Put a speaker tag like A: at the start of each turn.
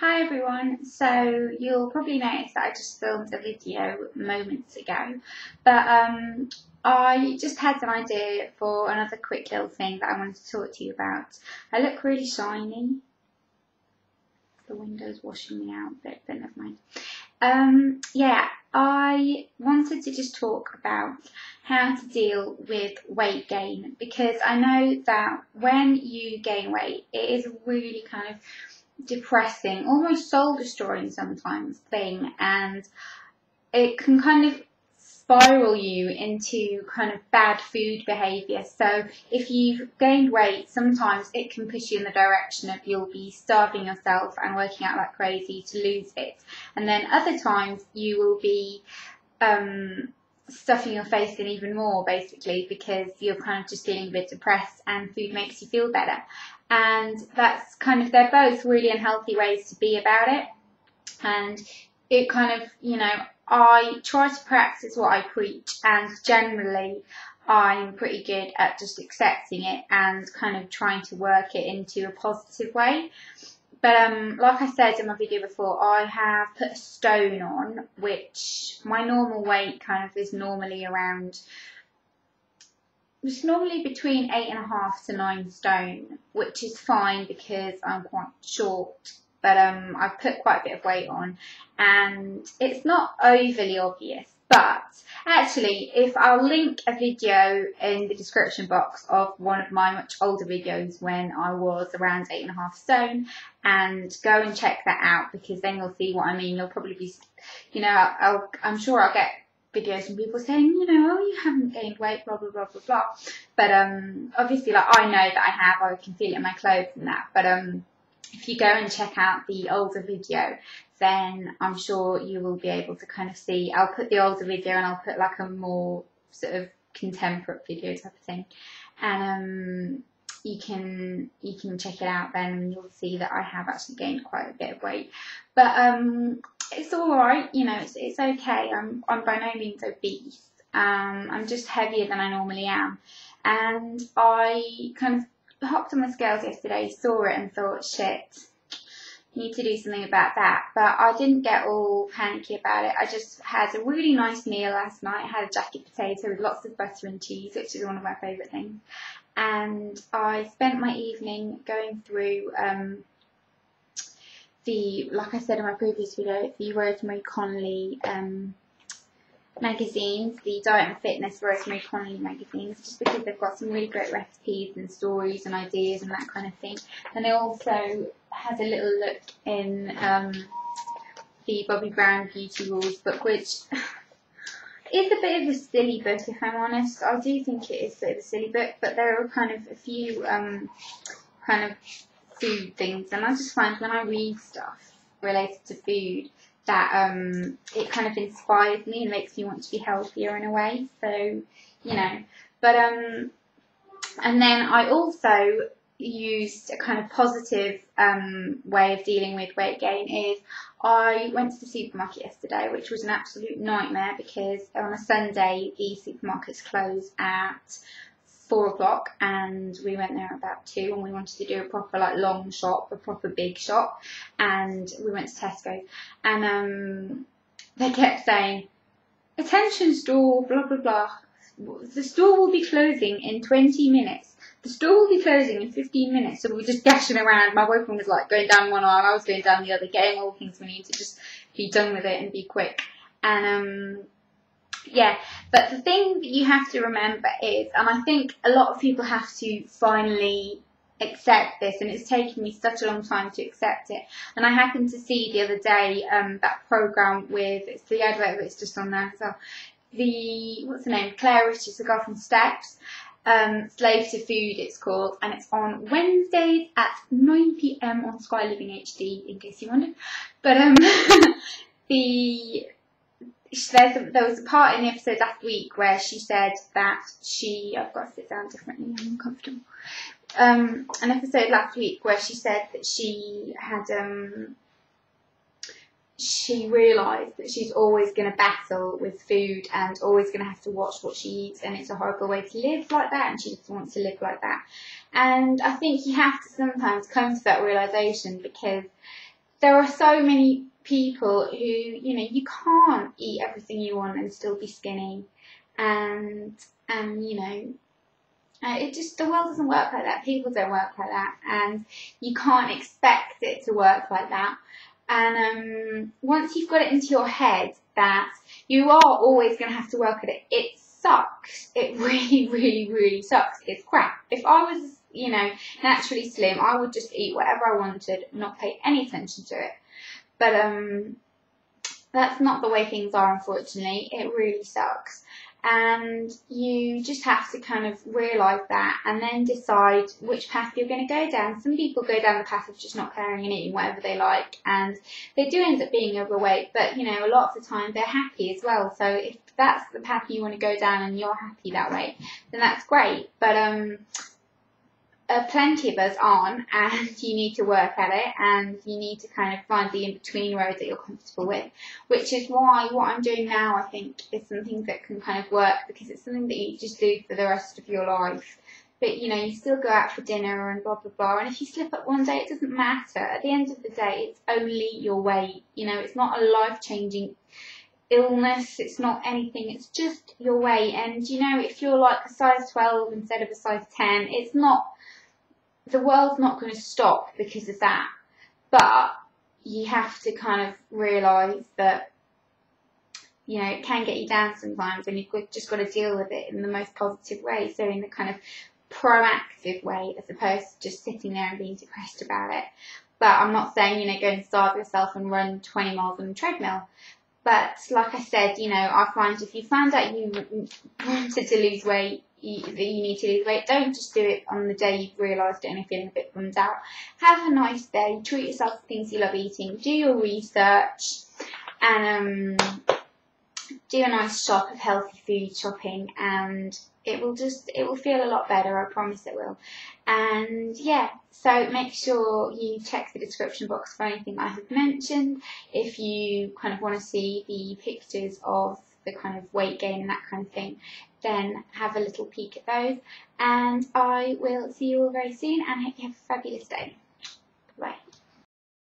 A: Hi everyone, so you'll probably notice that I just filmed a video moments ago, but I just had an idea for another quick little thing that I wanted to talk to you about. I look really shiny. The window's washing me out a bit, but never mind. Yeah, I wanted to just talk about how to deal with weight gain, because I know that when you gain weight, it is a really kind of depressing, almost soul destroying sometimes thing, and it can kind of spiral you into kind of bad food behaviour. So if you've gained weight, sometimes it can push you in the direction of you'll be starving yourself and working out like crazy to lose it, and then other times you will be stuffing your face in even more, basically, because you're kind of just feeling a bit depressed and food makes you feel better. And that's kind of, they're both really unhealthy ways to be about it. And it kind of, I try to practice what I preach, and generally I'm pretty good at just accepting it and kind of trying to work it into a positive way. But like I said in my video before, I have put a stone on, which my normal weight kind of is normally around, it's normally between 8.5 to 9 stone, which is fine because I'm quite short. But I've put quite a bit of weight on, and it's not overly obvious. But actually, if I'll link a video in the description box of one of my much older videos when I was around 8.5 stone, and go and check that out, because then you'll see what I mean. You'll probably be, I'm sure I'll get videos from people saying, oh, you haven't gained weight, blah, blah, blah, blah, blah. But obviously, like, I know that I have, I can feel it in my clothes and that. But if you go and check out the older video, then I'm sure you will be able to kind of see. I'll put the older video and I'll put like a more sort of contemporary video type of thing, and you can check it out then, and you'll see that I have actually gained quite a bit of weight. But it's all right, it's okay. I'm by no means obese. I'm just heavier than I normally am, and I kind of hopped on the scales yesterday, saw it and thought, shit, need to do something about that. But I didn't get all panicky about it. I just had a really nice meal last night. I had a jacket potato with lots of butter and cheese, which is one of my favourite things. And I spent my evening going through like I said in my previous video, the Rosemary Connolly magazines, the Diet and Fitness Rosemary Connolly magazines, just because they've got some really great recipes and stories and ideas and that kind of thing. And it also has a little look in the Bobbi Brown Beauty Rules book, which is a bit of a silly book, if I'm honest. I do think it is a bit of a silly book, but there are kind of a few kind of food things, and I just find when I read stuff related to food that it kind of inspires me and makes me want to be healthier in a way. So, but and then I also used a kind of positive way of dealing with weight gain. Is I went to the supermarket yesterday, which was an absolute nightmare because on a Sunday the supermarkets close at 4 o'clock, and we went there at about 2, and we wanted to do a proper like long shop, a proper big shop, and we went to Tesco, and they kept saying, attention store, blah blah blah, the store will be closing in 20 minutes, the store will be closing in 15 minutes. So we were just dashing around. My boyfriend was like going down one arm, I was going down the other, getting all the things we need to just be done with it and be quick. And yeah, but the thing that you have to remember is, and I think a lot of people have to finally accept this, and it's taken me such a long time to accept it. And I happened to see the other day that programme with, it's the advert that's just on there as well, what's her name, Claire-Richards, the girl from Steps, Slave to Food it's called, and it's on Wednesdays at 9 PM on Sky Living HD, in case you wondered. But there was a part in the episode last week where she said that I've got to sit down differently, I'm uncomfortable. An episode last week where she said that she had, she realised that she's always going to battle with food and always going to have to watch what she eats, and it's a horrible way to live like that, and she just wants to live like that. And I think you have to sometimes come to that realisation, because there are so many people who, you know, you can't eat everything you want and still be skinny, and you know, it just, the world doesn't work like that. People don't work like that, and you can't expect it to work like that. And once you've got it into your head that you are always going to have to work at it, it sucks. It really, really, really sucks. It's crap. If I was, you know, naturally slim, I would just eat whatever I wanted, not pay any attention to it. But that's not the way things are, unfortunately. It really sucks. And you just have to kind of realise that and then decide which path you're going to go down. Some people go down the path of just not caring and eating whatever they like, and they do end up being overweight, but you know, a lot of the time they're happy as well. So if that's the path you want to go down and you're happy that way, then that's great. But plenty of us aren't, and you need to work at it, and you need to kind of find the in-between road that you're comfortable with, which is why what I'm doing now, I think, is something that can kind of work, because it's something that you just do for the rest of your life. But, you know, you still go out for dinner and blah, blah, blah, and if you slip up one day, it doesn't matter. At the end of the day, it's only your weight. You know, it's not a life-changing illness, it's not anything, it's just your weight. And, you know, if you're like a size 12 instead of a size 10, it's not, the world's not going to stop because of that, but you have to kind of realise that, you know, it can get you down sometimes, and you've just got to deal with it in the most positive way, so in the kind of proactive way, as opposed to just sitting there and being depressed about it. But I'm not saying, you know, go and starve yourself and run 20 miles on a treadmill. But like I said, you know, I find if you found out you wanted to lose weight, that you need to lose weight, don't just do it on the day you've realised it and are feeling a bit bummed out. Have a nice day, treat yourself to things you love eating, do your research, and do a nice shop of healthy food shopping, and it will feel a lot better, I promise it will. And yeah, so make sure you check the description box for anything I have mentioned. If you kind of want to see the pictures of the kind of weight gain and that kind of thing, then have a little peek at those. And I will see you all very soon, and hope you have a fabulous day.